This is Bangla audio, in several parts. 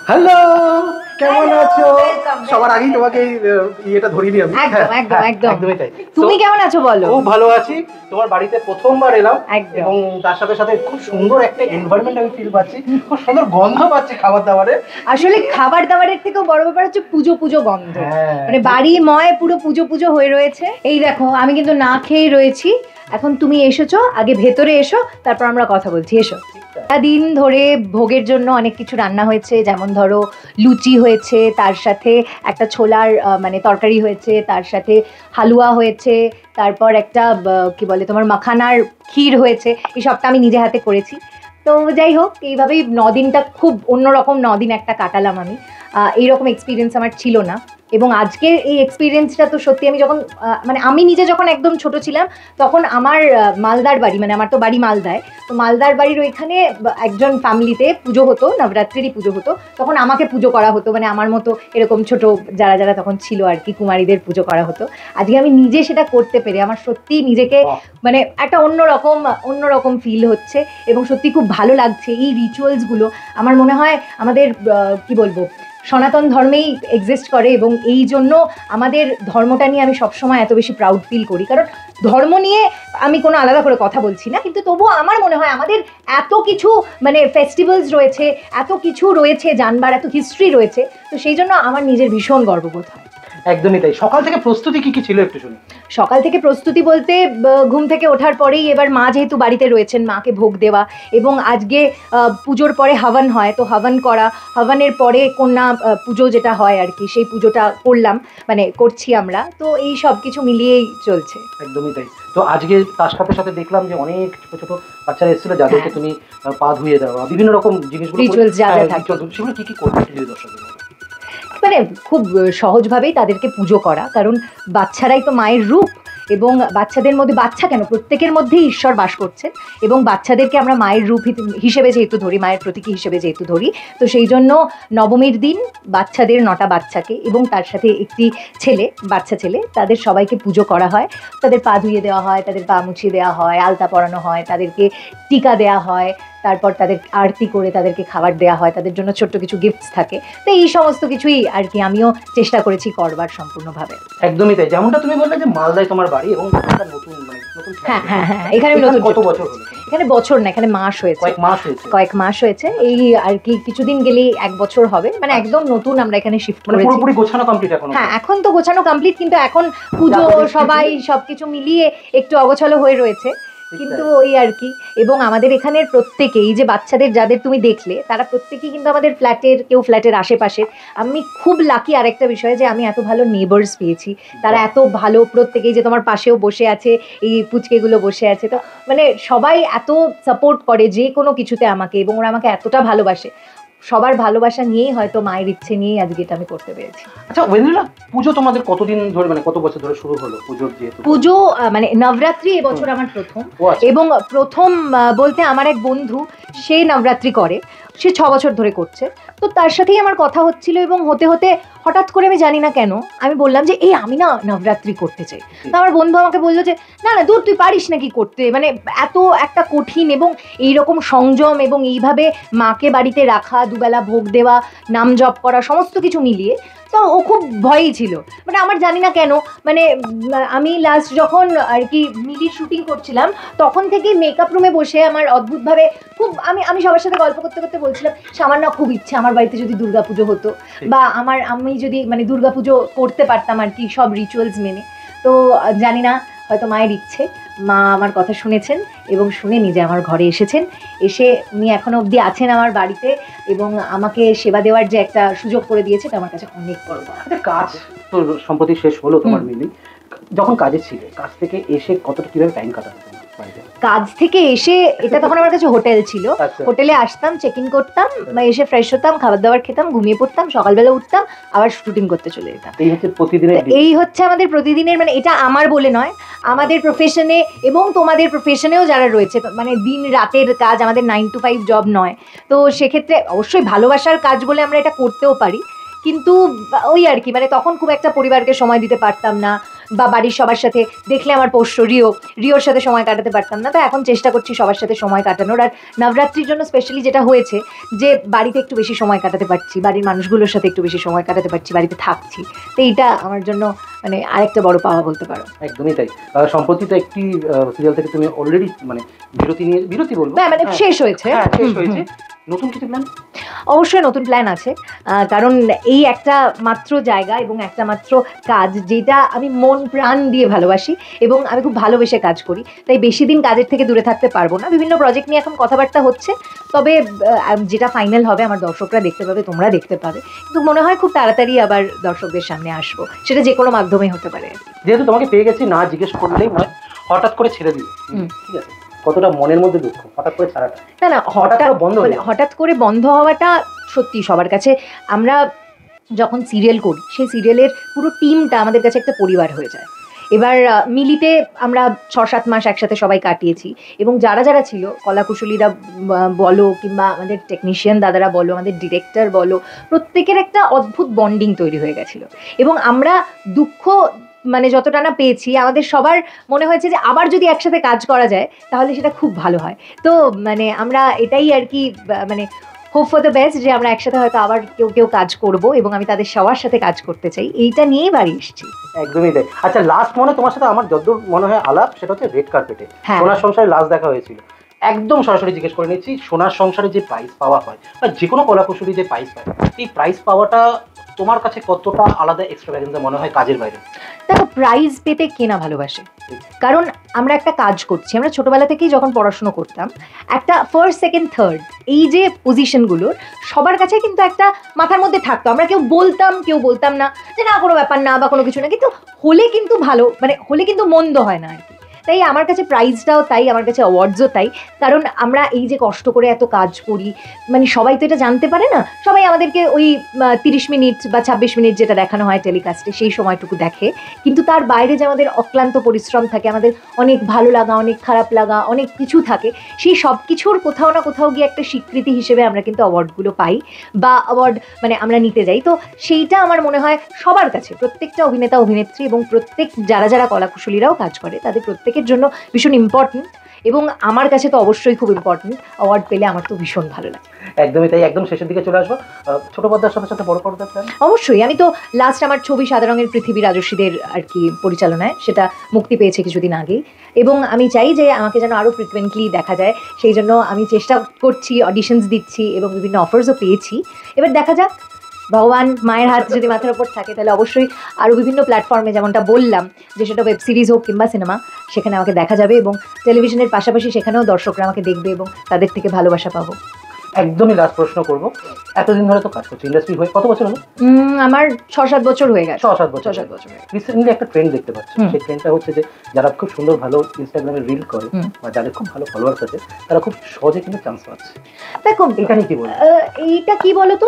হ্যালো, কেমন আছো? সবার আগেই তোমাকে ইয়েটা ধরিয়ে দিই আমি। একদম একদম একদম একদমই তাই। তুমি কেমন আছো বলো? খুব ভালো আছি। তোমার বাড়িতে প্রথমবার এলাম এবং তার সাথে সাথে খুব সুন্দর একটা এনভায়রনমেন্ট আমি ফিল পাচ্ছি, খুব সুন্দর গন্ধ পাচ্ছি খাবার দাবারের। আসলে খাবার দাবারের থেকেও বড় ব্যাপার হচ্ছে পুজো পুজো গন্ধ। মানে বাড়ি ময় পুরো পুজো পুজো হয়ে রয়েছে। এই দেখো আমি কিন্তু না খেয়েই রয়েছি। এখন তুমি এসেছো, আগে ভেতরে এসো, তারপর আমরা কথা বলছি। এসো। দিন ধরে ভোগের জন্য অনেক কিছু রান্না হয়েছে, যেমন ধরো লুচি হয়েছে, তার সাথে একটা ছোলার মানে তরকারি হয়েছে, তার সাথে হালুয়া হয়েছে, তারপর একটা কি বলে তোমার মাখানার ক্ষীর হয়েছে। এই সবটা আমি নিজে হাতে করেছি। তো যাই হোক, এইভাবেই 9 দিনটা খুব অন্যরকম 9 দিন একটা কাটালাম আমি। এইরকম এক্সপিরিয়েন্স আমার ছিল না। এবং আজকের এই এক্সপিরিয়েন্সটা তো সত্যি, আমি যখন মানে আমি নিজে যখন একদম ছোট ছিলাম তখন আমার মালদার বাড়ি, মানে আমার তো বাড়ি মালদায়, তো মালদার বাড়ির ওইখানে একজন ফ্যামিলিতে পুজো হতো, নবরাত্রিরই পুজো হতো। তখন আমাকে পুজো করা হতো, মানে আমার মতো এরকম ছোট যারা যারা তখন ছিল আর কি, কুমারীদের পুজো করা হতো। আজকে আমি নিজে সেটা করতে পেরে আমার সত্যি নিজেকে মানে একটা অন্যরকম ফিল হচ্ছে এবং সত্যি খুব ভালো লাগছে। এই রিচুয়ালসগুলো আমার মনে হয় আমাদের কি বলবো সনাতন ধর্মেই এক্সিস্ট করে এবং এই জন্য আমাদের ধর্মটা নিয়ে আমি সবসময় এত বেশি প্রাউড ফিল করি। কারণ ধর্ম নিয়ে আমি কোনো আলাদা করে কথা বলছি না, কিন্তু তবুও আমার মনে হয় আমাদের এত কিছু মানে ফেস্টিভ্যালস রয়েছে, এত কিছু রয়েছে জানবার, এত হিস্ট্রি রয়েছে, তো সেই জন্য আমার নিজের ভীষণ গর্ববোধ হয়। একদমই তাই। সকাল থেকে প্রস্তুতি কি কি ছিল একটু শুনি। সকাল থেকে প্রস্তুতি বলতে ঘুম থেকে ওঠার পরেই এবার মা যেহেতু বাড়িতে রয়েছেন, মাকে ভোগ দেওয়া, এবং আজকে পুজোর পরে হাবন হয়, তো হাবন করা, হাবনের পরে কন্যা পুজো যেটা হয় আর কি, সেই পুজোটা করলাম, মানে করছি আমরা। তো এই সব কিছু মিলিয়েই চলছে। একদমই তাই। তো আজকে তার সাথে সাথে দেখলাম যে অনেক ছোট ছোট বাচ্চারা এসেছিল যাদেরকে তুমি পা ধুয়ে দেওয়া, বিভিন্ন রকম জিনিসগুলো রিচুয়ালস যা যা থাকে সেগুলো কি কি করতে যদি দর্শকদের মানে খুব সহজভাবেই তাদেরকে পুজো করা, কারণ বাচ্চারাই তো মায়ের রূপ এবং বাচ্চাদের মধ্যে, বাচ্চা কেন প্রত্যেকের মধ্যেই ঈশ্বর বাস করছেন এবং বাচ্চাদেরকে আমরা মায়ের রূপ হিসেবে যেহেতু ধরি, মায়ের প্রতীকী হিসেবে যেহেতু ধরি, তো সেই জন্য নবমীর দিন বাচ্চাদের 9টা বাচ্চাকে এবং তার সাথে একটি ছেলে, বাচ্চা ছেলে, তাদের সবাইকে পুজো করা হয়। তাদের পা ধুয়ে দেওয়া হয়, তাদের পা মুছিয়ে দেওয়া হয়, আলতা পরানো হয়, তাদেরকে টিকা দেওয়া হয়, তারপর তাদের আরতি করে তাদেরকে খাবার দেওয়া হয়, তাদের জন্য ছোট্ট কিছু গিফটস থাকে। তো এই সমস্ত কিছুই আর কি আমিও চেষ্টা করেছি করবার সম্পূর্ণভাবে। একদমই তাই। যেমনটা তুমি বললে যে মালদায় তোমার বাড়ি এবং একটা নতুন মানে নতুন হ্যাঁ হ্যাঁ হ্যাঁ, এখানে নতুন। কত বছর হলো? এখানে বছর না, এখানে মাস হয়েছে, কয়েক মাস হয়েছে। এই আর কি কিছুদিন গেলেই 1 বছর হবে, মানে একদম নতুন আমরা এখানে শিফট করেছি। পুরোপুরি গোছানো কমপ্লিট এখন? হ্যাঁ, এখন তো গোছানো কমপ্লিট, কিন্তু এখন পুজো সবাই সবকিছু মিলিয়ে একটু অগোছালো হয়ে রয়েছে, কিন্তু ওই আর কি। এবং আমাদের এখানের প্রত্যেকেই যে বাচ্চাদের যাদের তুমি দেখলে, তারা প্রত্যেকেই কিন্তু আমাদের ফ্ল্যাটের, কেউ ফ্ল্যাটের আশেপাশের। আমি খুব লাকি আরেকটা বিষয় যে আমি এত ভালো নেবার্স পেয়েছি, তারা এত ভালো, প্রত্যেকেই যে তোমার পাশেও বসে আছে, এই পুচকেগুলো বসে আছে, তো মানে সবাই এত সাপোর্ট করে যে কোনো কিছুতে আমাকে, এবং ওরা আমাকে এতটা ভালোবাসে। সবার ভালোবাসা নিয়েই হয়তো মায়ের ইচ্ছে নিয়েই আজকে এটা আমি করতে পেরেছি। আচ্ছা ওয়েন্দ্রিলা, পুজো তোমাদের কতদিন ধরে, মানে কত বছর ধরে শুরু হলো পুজোর? যেহেতু পুজো মানে নবরাত্রি এবছর আমার প্রথম, এবং প্রথম বলতে আমার এক বন্ধু, সে নবরাত্রি করে, সে 6 বছর ধরে করছে। তো তার সাথেই আমার কথা হচ্ছিল এবং হতে হতে হঠাৎ করে আমি জানি না কেন আমি বললাম যে এই আমি না নবরাত্রি করতে চাই। তো আমার বন্ধু আমাকে বললো যে না না দূর, তুই পারিস নাকি করতে, মানে এত একটা কঠিন এবং এইরকম সংযম এবং এইভাবে মাকে বাড়িতে রাখা, দুবেলা ভোগ দেওয়া, নাম জপ করা, সমস্ত কিছু মিলিয়ে। তো ও খুব ভয়ই ছিল, মানে আমার জানি না কেন, মানে আমি লাস্ট যখন আর কি মিলির শুটিং করছিলাম তখন থেকে মেকআপ রুমে বসে আমার অদ্ভুতভাবে খুব আমি সবার সাথে গল্প করতে করতে বলছিলাম আমার না খুব ইচ্ছে আমার বাড়িতে যদি দুর্গাপুজো হতো, বা আমি যদি মানে দুর্গাপুজো করতে পারতাম আর কি, সব রিচুয়ালস মেনে। তো জানি না, হয়তো মায়ের ইচ্ছে, মা আমার কথা শুনেছেন এবং শুনে নিজে আমার ঘরে এসেছেন। এসে উনি এখনো অবধি আছেন আমার বাড়িতে এবং আমাকে সেবা দেওয়ার যে একটা সুযোগ করে দিয়েছে, এটা আমার কাছে অনেক বড়। কাজ তো সম্প্রতি শেষ হলো তোমার মিলি, যখন কাজে ছিলে, কাজ থেকে এসে কতটা কিভাবে টাইম কাটাতে? কাজ থেকে এসে, এটা তখন আমার কাছে হোটেল ছিল, হোটেলে আসতাম, চেক ইন করতাম, এসে ফ্রেশ হতাম, খাবার দাবার খেতাম, ঘুমিয়ে পড়তাম, সকালবেলা উঠতাম, আবার শুটিং করতে চলে যেতাম। এই হচ্ছে আমাদের প্রতিদিনের, মানে এটা আমার বলে নয়, আমাদের প্রফেশনে এবং তোমাদের প্রফেশনেও যারা রয়েছে, মানে দিন রাতের কাজ, আমাদের 9 to 5 জব নয়। তো সেক্ষেত্রে অবশ্যই ভালোবাসার কাজ বলে আমরা এটা করতেও পারি, কিন্তু ওই আর কি, মানে তখন খুব একটা পরিবারকে সময় দিতে পারতাম না, বা বাড়ির সবার সাথে, দেখলে আমার পোষ্য রিওর সাথে সময় কাটাতে পারতাম না। তো এখন চেষ্টা করছি সবার সাথে সময় কাটানোর। আর নবরাত্রির জন্য স্পেশালি যেটা হয়েছে যে বাড়িতে একটু বেশি সময় কাটাতে পারছি, বাড়ির মানুষগুলোর সাথে একটু বেশি সময় কাটাতে পারছি, বাড়িতে থাকছি। তো এইটা আমার জন্য মানে আরেকটা বড় পাওয়া বলতে পারো। একদমই তাই। সম্প্রতি তো একটি সিরিয়াল থেকে তুমি অলরেডি মানে বিরতি বলবো, মানে শেষ হয়েছে। নতুন কিছু প্ল্যান? অবশ্যই নতুন প্ল্যান আছে, কারণ এই একটা মাত্র জায়গা এবং একটা মাত্র কাজ যেটা আমি মন প্রাণ দিয়ে ভালোবাসি এবং আমি খুব ভালোবেসে কাজ করি, তাই বেশি দিন কাজের থেকে দূরে থাকতে পারবো না। বিভিন্ন প্রজেক্ট নিয়ে এখন কথাবার্তা হচ্ছে, তবে যেটা ফাইনাল হবে আমার দর্শকরা দেখতে পাবে, তোমরা দেখতে পাবে, কিন্তু মনে হয় খুব তাড়াতাড়ি আবার দর্শকদের সামনে আসবো, সেটা যে কোনো মাধ্যমে হতে পারে। যেহেতু তোমাকে পেয়ে গেছি, না জিজ্ঞেস করলেই নয়, হঠাৎ করে ছেড়ে দিবে, ঠিক আছে, কতটা মনের মধ্যে দুঃখ হঠাৎ করে ছাড়াটা? না হঠাৎ করে বন্ধ হওয়াটা সত্যি সবার কাছে, আমরা যখন সিরিয়াল করি সেই সিরিয়ালের পুরো টিমটা আমাদের কাছে একটা পরিবার হয়ে যায়। এবার মিলিতে আমরা 6-7 মাস একসাথে সবাই কাটিয়েছি এবং যারা যারা ছিল, কলাকুশলীরা বলো কিংবা আমাদের টেকনিশিয়ান দাদারা বলো, আমাদের ডিরেক্টর বলো, প্রত্যেকের একটা অদ্ভুত বন্ডিং তৈরি হয়ে গেছিলো এবং আমরা দুঃখ মানে যতটা না পেয়েছি, আমাদের সবার মনে হয়েছে যে আবার যদি একসাথে কাজ করা যায় তাহলে সেটা খুব ভালো হয়। তো মানে আমরা এটাই আর কি মানে হোপ ফর দ্য বেস্ট যে আমরা একসাথে হয়তো আবার কেউ কাজ করব এবং আমি তাদের সবার সাথে কাজ করতে চাই, এইটা নিয়েই বাড়ি এসেছি। একদমই তাই। আচ্ছা, লাস্ট তোমার সাথে আমার যতদূর মনে হয় আলাপ, সেটা হচ্ছে রেড কার্পেটে সোনার সংসারে লাস্ট দেখা হয়েছিল। একদম সরাসরি জিজ্ঞেস করে নিচ্ছি, সোনার সংসারে যে প্রাইজ পাওয়া হয় বা যে কোনো কলাকুশলী যে প্রাইজ পায়, এই প্রাইজ পাওয়াটা তোমার কাছে কতটা আলাদা এক্সট্রাভ্যাগেন্স মনে হয় কাজের বাইরে? দেখো, প্রাইজ পেতে কে না ভালোবাসে, কারণ আমরা একটা কাজ করছি। আমরা ছোটবেলা থেকেই যখন পড়াশুনো করতাম, একটা ফার্স্ট সেকেন্ড থার্ড এই যে পজিশনগুলোর সবার কাছে কিন্তু একটা মাথার মধ্যে থাকতো। আমরা কেউ বলতাম না যে না কোনো ব্যাপার না বা কোনো কিছু না, কিন্তু হলে কিন্তু ভালো, মানে হলে কিন্তু মন্দ হয় না আর কি। তাই আমার কাছে প্রাইজটাও তাই, আমার কাছে অ্যাওয়ার্ডসও তাই, কারণ আমরা এই যে কষ্ট করে এত কাজ করি, মানে সবাই তো এটা জানতে পারে না। সবাই আমাদেরকে ওই 30 মিনিট বা 26 মিনিট যেটা দেখানো হয় টেলিকাস্টে, সেই সময়টুকু দেখে, কিন্তু তার বাইরে যে আমাদের অক্লান্ত পরিশ্রম থাকে, আমাদের অনেক ভালো লাগা, অনেক খারাপ লাগা, অনেক কিছু থাকে, সেই সব কিছুর কোথাও না কোথাও গিয়ে একটা স্বীকৃতি হিসেবে আমরা কিন্তু অ্যাওয়ার্ডগুলো পাই বা অ্যাওয়ার্ড মানে আমরা নিতে যাই। তো সেইটা আমার মনে হয় সবার কাছে, প্রত্যেকটা অভিনেতা অভিনেত্রী এবং প্রত্যেক যারা কলাকুশলীরাও কাজ করে, তাদের প্রত্যেকের জন্য ভীষণ ইম্পর্টেন্ট এবং আমার কাছে তো অবশ্যই খুব ইম্পর্টেন্ট। অ্যাওয়ার্ড পেলে আমার তো ভীষণ ভালো লাগে। একদমই তাই। একদম শেষের দিকে চলে আসবো, ছোট পর্দার সাথে সাথে বড় পর্দার প্ল্যান? অবশ্যই। আমি তো লাস্ট আমার ছবি সাদা রঙের পৃথিবী রাজস্বীদের আর কি পরিচালনায়, সেটা মুক্তি পেয়েছে কিছুদিন আগেই এবং আমি চাই যে আমাকে যেন আরও ফ্রিকুয়েন্টলি দেখা যায়, সেই জন্য আমি চেষ্টা করছি, অডিশনস দিচ্ছি এবং বিভিন্ন অফার্সও পেয়েছি। এবার দেখা যাক, ভগবান মায়ের হাত যদি মাথার উপর থাকে তাহলে অবশ্যই আরও বিভিন্ন প্ল্যাটফর্মে, যেমনটা বললাম যে সেটা ওয়েব সিরিজ হোক কিংবা সিনেমা, সেখানে আমাকে দেখা যাবে এবং টেলিভিশনের পাশাপাশি সেখানেও দর্শকরা আমাকে দেখবে এবং তাদের থেকে ভালোবাসা পাবো। একদমই লাস্ট প্রশ্ন করবো, এতদিন ধরে তো কাজ করছো ইন্ডাস্ট্রি হয়ে, কত বছর হলো? আমার 6-7 বছর হয়ে গেছে। 6-7 বছর। রিসেন্টলি একটা ট্রেন্ড দেখতে পাচ্ছি, সেই ট্রেন্ডটা হচ্ছে যে যারা খুব সুন্দর ভালো ইনস্টাগ্রামে রিল করে বা যাদের খুব ভালো ফলোয়ার্স আছে, তারা খুব সহজে কিন্তু চান্স পাচ্ছে। দেখো, এটা নিয়ে কি বলবো? এইটা কি বলতো,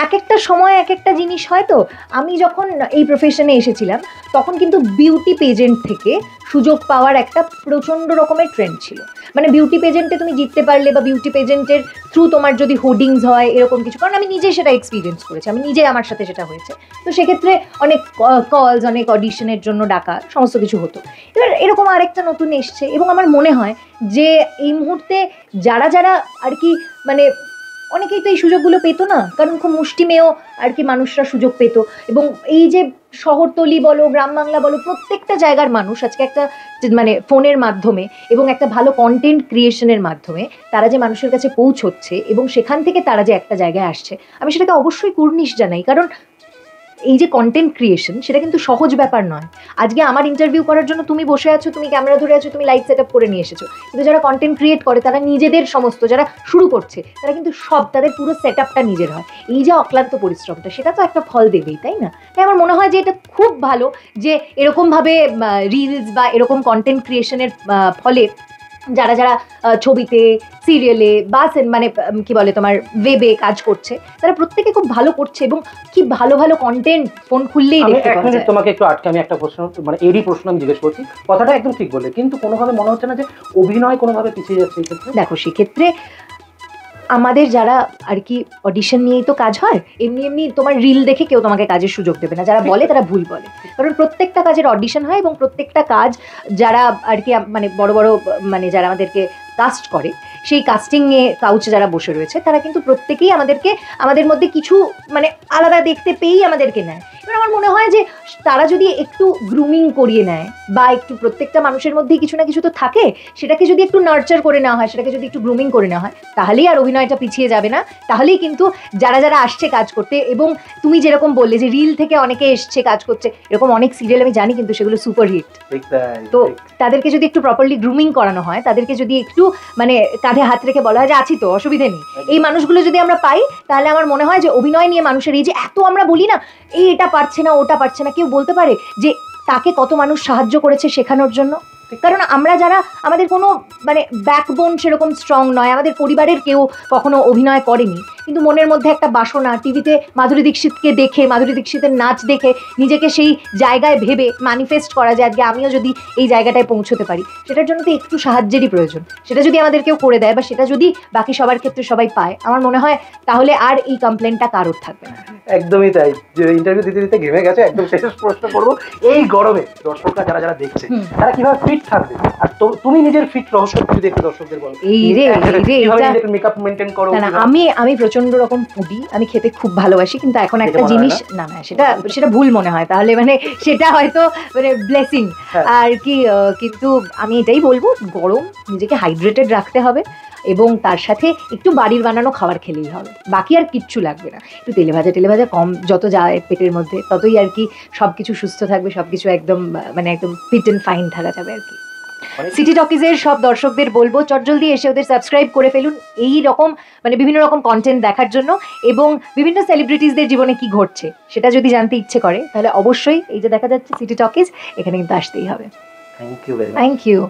এক একটা সময় এক একটা জিনিস হয়। তো আমি যখন এই প্রফেশনে এসেছিলাম তখন কিন্তু বিউটি পেজেন্ট থেকে সুযোগ পাওয়ার একটা প্রচণ্ড রকমের ট্রেন্ড ছিল। মানে বিউটি পেজেন্টে তুমি জিততে পারলে বা বিউটি পেজেন্টের থ্রু তোমার যদি হোর্ডিংস হয় এরকম কিছু, কারণ আমি নিজে সেটা এক্সপিরিয়েন্স করেছি, আমি নিজে আমার সাথে সেটা হয়েছে। তো সেক্ষেত্রে অনেক কলস, অনেক অডিশনের জন্য ডাকা, সমস্ত কিছু হতো। এবার এরকম আরেকটা নতুন এসছে এবং আমার মনে হয় যে এই মুহূর্তে যারা আর কি মানে অনেকেই তো এই সুযোগগুলো পেতো না, কারণ খুব মুষ্টিমেয় আর কি মানুষরা সুযোগ পেত এবং এই যে শহরতলি বলো, গ্রাম বাংলা বলো, প্রত্যেকটা জায়গার মানুষ আজকে একটা মানে ফোনের মাধ্যমে এবং একটা ভালো কন্টেন্ট ক্রিয়েশনের মাধ্যমে তারা যে মানুষের কাছে পৌঁছচ্ছে এবং সেখান থেকে তারা যে একটা জায়গায় আসছে, আমি সেটাকে অবশ্যই কুর্নিশ জানাই। কারণ এই যে কন্টেন্ট ক্রিয়েশন, সেটা কিন্তু সহজ ব্যাপার নয়। আজকে আমার ইন্টারভিউ করার জন্য তুমি বসে আছো, তুমি ক্যামেরা ধরে আছো, তুমি লাইট সেট আপ করে নিয়ে এসেছো, কিন্তু যারা কন্টেন্ট ক্রিয়েট করে তারা নিজেদের সমস্ত, যারা শুরু করছে তারা কিন্তু সব তাদের পুরো সেট আপটা নিজের হয়। এই যে অক্লান্ত পরিশ্রমটা, সেটা তো একটা ফল দেবেই, তাই না? তাই আমার মনে হয় যে এটা খুব ভালো যে এরকমভাবে রিলস বা এরকম কন্টেন্ট ক্রিয়েশনের ফলে যারা ছবিতে, সিরিয়ালে বা মানে কি বলে তোমার ওয়েবে কাজ করছে, তারা প্রত্যেকে খুব ভালো করছে এবং কি ভালো ভালো কন্টেন্ট ফোন খুললেই দেখতে পাওয়া যায়। তোমাকে একটু আটকে আমি একটা প্রশ্ন, মানে এরই প্রশ্ন আমি জিজ্ঞেস করছি, কথাটা একদম ঠিক বললে, কিন্তু কোনোভাবে মনে হচ্ছে না যে অভিনয় কোনোভাবে পিছিয়ে যাচ্ছে এই ক্ষেত্রে? দেখো, সেক্ষেত্রে আমাদের যারা আর কি অডিশন নিয়েই তো কাজ হয়, এমনি এমনি তোমার রিল দেখে কেউ তোমাকে কাজের সুযোগ দেবে না, যারা বলে তারা ভুল বলে। কারণ প্রত্যেকটা কাজের অডিশন হয় এবং প্রত্যেকটা কাজ যারা আর কি মানে বড় বড় মানে যারা আমাদেরকে কাস্ট করে, সেই কাস্টিংয়ে কাউচে যারা বসে রয়েছে তারা কিন্তু প্রত্যেকেই আমাদের মধ্যে কিছু মানে আলাদা দেখতে পেয়েই আমাদেরকে নেয়। এবার আমার মনে হয় যে তারা যদি একটু গ্রুমিং করিয়ে নেয় বা একটু প্রত্যেকটা মানুষের মধ্যেই কিছু না কিছু তো থাকে, সেটাকে যদি একটু নার্চার করে নেওয়া হয়, সেটাকে যদি একটু গ্রুমিং করে নেওয়া হয়, তাহলেই আর অভিনয়টা পিছিয়ে যাবে না। তাহলেই কিন্তু যারা যারা আসছে কাজ করতে, এবং তুমি যেরকম বললে যে রিল থেকে অনেকে এসছে কাজ করছে, এরকম অনেক সিরিয়াল আমি জানি কিন্তু সেগুলো সুপারহিট। তো তাদেরকে যদি একটু প্রপারলি গ্রুমিং করানো হয়, তাদেরকে যদি একটু মানে কাঁধে হাত রেখে বলা হয় যে আছি তো, অসুবিধে নেই, এই মানুষগুলো যদি আমরা পাই, তাহলে আমার মনে হয় যে অভিনয় নিয়ে মানুষের এই যে এত আমরা বলি না এই এটা পারছে না ওটা পারছে না, কেউ বলতে পারে যে তাকে কত মানুষ সাহায্য করেছে শেখানোর জন্য। কারণ আমরা যারা আমাদের কোনো মানে ব্যাকবোন সেরকম স্ট্রং নয়, আমাদের পরিবারের কেউ কখনো অভিনয় করেনি, কিন্তু মনের মধ্যে একটা বাসনা, টিভিতে মাধুরী দীক্ষিতকে দেখে, মাধুরী দীক্ষিতের নাচ দেখে নিজেকে সেই জায়গায় ভেবে ম্যানিফেস্ট করা যায় আজকে আমিও যদি এই জায়গাটায় পৌঁছতে পারি, সেটার জন্য তো একটু সাহায্যেরই প্রয়োজন। সেটা যদি আমাদের কেউ করে দেয় বা সেটা যদি বাকি সবার ক্ষেত্রে সবাই পায়, আমার মনে হয় তাহলে আর এই কমপ্লেনটা কারোর থাকবে না। একদমই তাই। যে ইন্টারভিউ দিতে দিতে ঘেমে গেছে, একদম শেষ প্রশ্ন করবো, এই গরমে দর্শকরা যারা যারা দেখছে তারা কিভাবে ফিট থাকবে, আর তুমি নিজের ফিট রহস্য যদি একটু দর্শকদের বলো। এই রে মেকআপ মেইনটেইন করো? না আমি প্রচন্ড রকম ফুডি, আমি খেতে খুব ভালোবাসি, কিন্তু এখন একটা জিনিস না সেটা ভুল মনে হয়, তাহলে মানে সেটা হয়তো মানে ব্লেসিং আর কি, কিন্তু আমি এটাই বলবো গরম, নিজেকে হাইড্রেটেড রাখতে হবে এবং তার সাথে একটু বাড়ির বানানো খাবার খেলেই হবে, বাকি আর কিচ্ছু লাগবে না। একটু তেলে ভাজা কম যত যায় পেটের মধ্যে, ততই আর কি সব কিছু সুস্থ থাকবে, সব কিছু একদম মানে একদম ফিট অ্যান্ড ফাইন থাকা যাবে আর কি। সিটি টকিজের সব দর্শকদের বলবো চটজলদি এসে ওদের সাবস্ক্রাইব করে ফেলুন এই রকম মানে বিভিন্ন রকম কন্টেন্ট দেখার জন্য, এবং বিভিন্ন সেলিব্রিটিসদের জীবনে কি ঘটছে সেটা যদি জানতে ইচ্ছে করে, তাহলে অবশ্যই এই যে দেখা যাচ্ছে সিটি টকিজ, এখানে কিন্তু আসতেই হবে। Thank you.